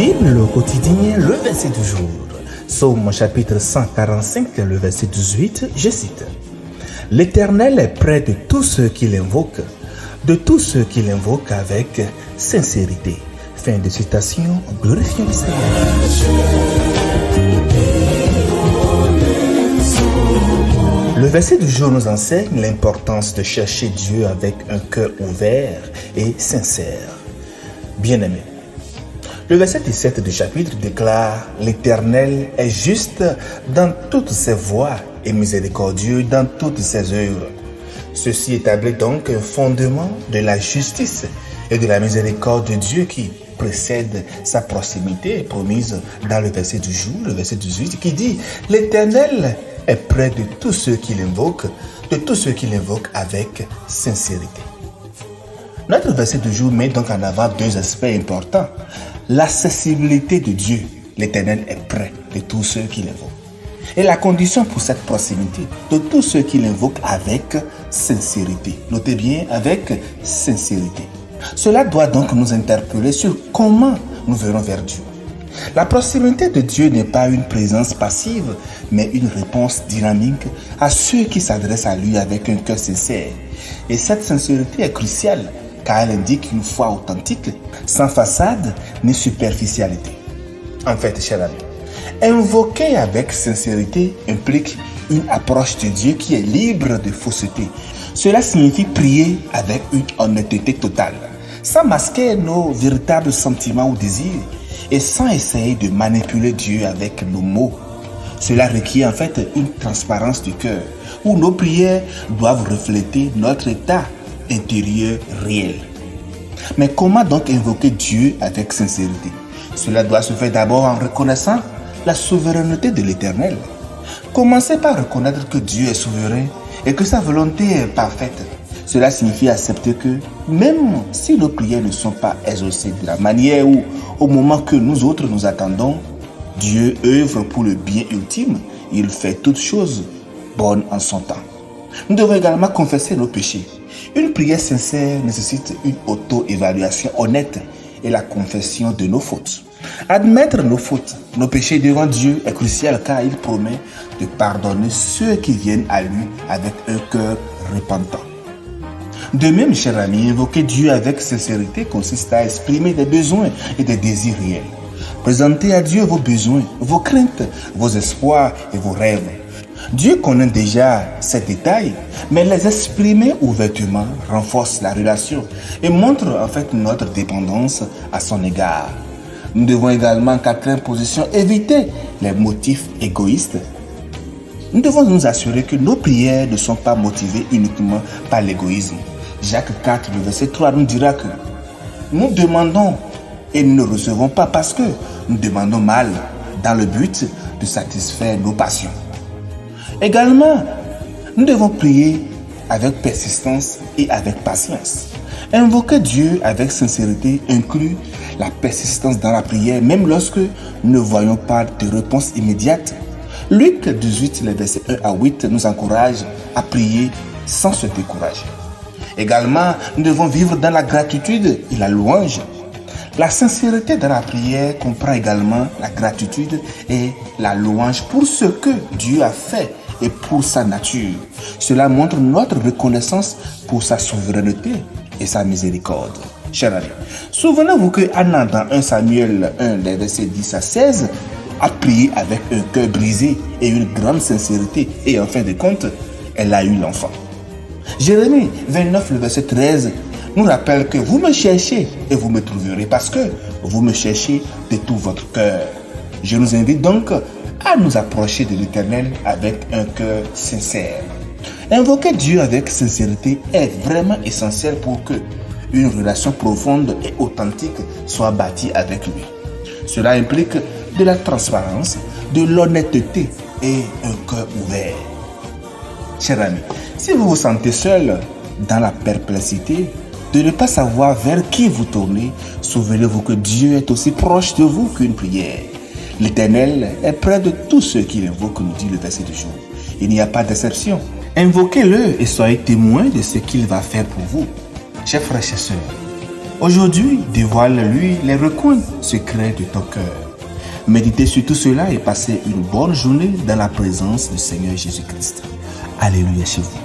Bible au quotidien, le verset du jour. Psaume chapitre 145, le verset 18, je cite. L'Éternel est près de tous ceux qui l'invoquent, avec sincérité. Fin de citation, glorifions le Seigneur. Le verset du jour nous enseigne l'importance de chercher Dieu avec un cœur ouvert et sincère. Bien-aimé, le verset 17 du chapitre déclare « L'Éternel est juste dans toutes ses voies et miséricordieux dans toutes ses œuvres. » Ceci établit donc un fondement de la justice et de la miséricorde de Dieu qui précède sa proximité promise dans le verset du jour, le verset 18, qui dit « L'Éternel est près de tous ceux qui l'invoquent, avec sincérité. » Notre verset du jour met donc en avant deux aspects importants. L'accessibilité de Dieu, l'Éternel est près de tous ceux qui l'invoquent. Et la condition pour cette proximité, de tous ceux qui l'invoquent avec sincérité. Notez bien, avec sincérité. Cela doit donc nous interpeller sur comment nous verrons vers Dieu. La proximité de Dieu n'est pas une présence passive, mais une réponse dynamique à ceux qui s'adressent à lui avec un cœur sincère. Et cette sincérité est cruciale, car elle indique une foi authentique, sans façade ni superficialité. En fait, cher ami, invoquer avec sincérité implique une approche de Dieu qui est libre de fausseté. Cela signifie prier avec une honnêteté totale, sans masquer nos véritables sentiments ou désirs et sans essayer de manipuler Dieu avec nos mots. Cela requiert en fait une transparence du cœur, où nos prières doivent refléter notre état intérieur réel. Mais comment donc invoquer Dieu avec sincérité? Cela doit se faire d'abord en reconnaissant la souveraineté de l'Éternel. Commencez par reconnaître que Dieu est souverain et que sa volonté est parfaite. Cela signifie accepter que même si nos prières ne sont pas exaucées de la manière ou au moment que nous autres nous attendons, Dieu œuvre pour le bien ultime. Il fait toutes choses bonnes en son temps. Nous devons également confesser nos péchés. Une prière sincère nécessite une auto-évaluation honnête et la confession de nos fautes. Admettre nos fautes, nos péchés devant Dieu est crucial car il promet de pardonner ceux qui viennent à lui avec un cœur repentant. De même, cher ami, invoquer Dieu avec sincérité consiste à exprimer des besoins et des désirs réels. Présentez à Dieu vos besoins, vos craintes, vos espoirs et vos rêves. Dieu connaît déjà ces détails, mais les exprimer ouvertement renforce la relation et montre en fait notre dépendance à son égard. Nous devons également, en quatrième position, éviter les motifs égoïstes. Nous devons nous assurer que nos prières ne sont pas motivées uniquement par l'égoïsme. Jacques 4, le verset 3 nous dira que nous demandons et nous ne recevons pas parce que nous demandons mal dans le but de satisfaire nos passions. Également, nous devons prier avec persistance et avec patience. Invoquer Dieu avec sincérité inclut la persistance dans la prière, même lorsque nous ne voyons pas de réponse immédiate. Luc 18, les versets 1 à 8 nous encourage à prier sans se décourager. Également, nous devons vivre dans la gratitude et la louange. La sincérité dans la prière comprend également la gratitude et la louange pour ce que Dieu a fait et pour sa nature. Cela montre notre reconnaissance pour sa souveraineté et sa miséricorde. Chers amis, souvenez-vous que Anna dans 1 Samuel 1, les versets 10 à 16, a prié avec un cœur brisé et une grande sincérité et en fin de compte, elle a eu l'enfant. Jérémie 29, le verset 13, nous rappelle que vous me cherchez et vous me trouverez parce que vous me cherchez de tout votre cœur. Je nous invite donc à nous approcher de l'Éternel avec un cœur sincère. Invoquer Dieu avec sincérité est vraiment essentiel pour que une relation profonde et authentique soit bâtie avec lui. Cela implique de la transparence, de l'honnêteté et un cœur ouvert. Chers amis, si vous vous sentez seul dans la perplexité de ne pas savoir vers qui vous tournez, souvenez-vous que Dieu est aussi proche de vous qu'une prière. L'Éternel est près de tous ceux qui l'invoquent, nous dit le verset du jour. Il n'y a pas d'exception. Invoquez-le et soyez témoins de ce qu'il va faire pour vous. Chers frères et sœurs, Aujourd'hui, dévoile-lui les recoins secrets de ton cœur. Méditez sur tout cela et passez une bonne journée dans la présence du Seigneur Jésus-Christ. Alléluia chez vous.